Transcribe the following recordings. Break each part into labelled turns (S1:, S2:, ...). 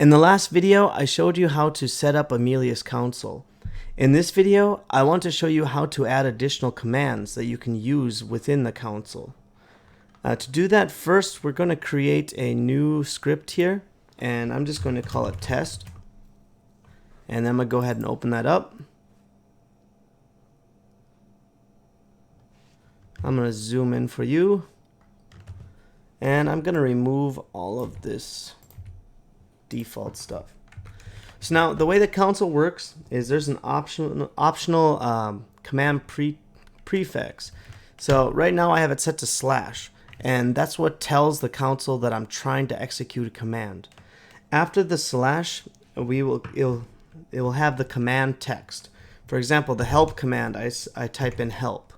S1: In the last video, I showed you how to set up Amilious Console. In this video, I want to show you how to add additional commands that you can use within the console. To do that, first we're going to create a new script here, and I'm just going to call it test. And then I'm going to go ahead and open that up. I'm going to zoom in for you, and I'm going to remove all of this default stuff. So now the way the console works is there's an optional command prefix. So right now I have it set to /, and that's what tells the console that I'm trying to execute a command. After the / it will have the command text. For example, the help command, I type in help.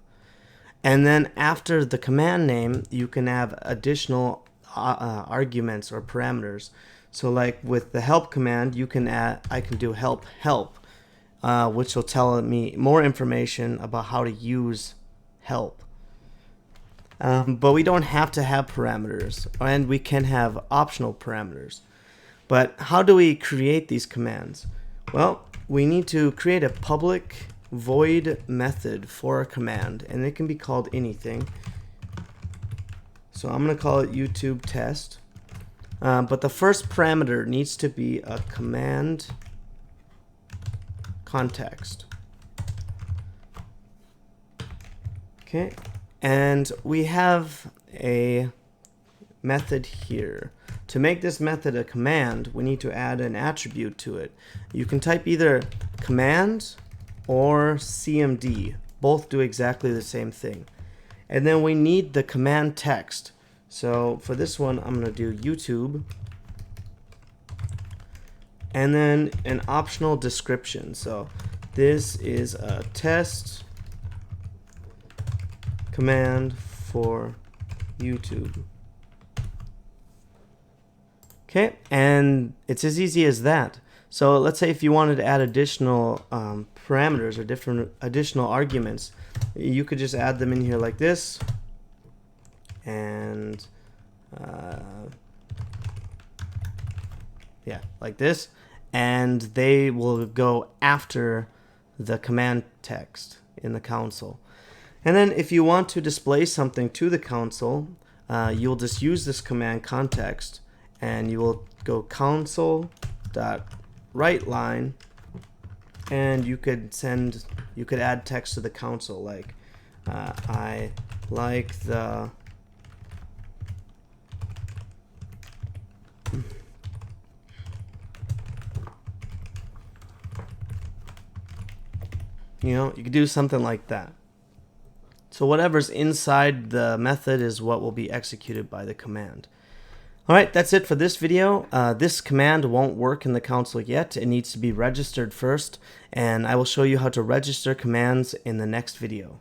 S1: And then after the command name, you can have additional arguments or parameters. So like with the help command, I can do help, which will tell me more information about how to use help. But we don't have to have parameters, and we can have optional parameters. But how do we create these commands? Well, we need to create a public void method for a command, and it can be called anything. So I'm going to call it YouTube test. But the first parameter needs to be a command context. Okay, and we have a method here. To make this method a command, we need to add an attribute to it. You can type either command or cmd. Both do exactly the same thing. And then we need the command text. So for this one, I'm going to do YouTube, and then an optional description. So this is a test command for YouTube. Okay, and it's as easy as that. So let's say if you wanted to add additional parameters or different additional arguments, you could just add them in here like this. And yeah, like this, and they will go after the command text in the console. And then if you want to display something to the console, you'll just use this command context, and you will go console.writeLine, and you could add text to the console like I like the you could do something like that. So whatever's inside the method is what will be executed by the command. Alright, that's it for this video. This command won't work in the console yet. It needs to be registered first, and I will show you how to register commands in the next video.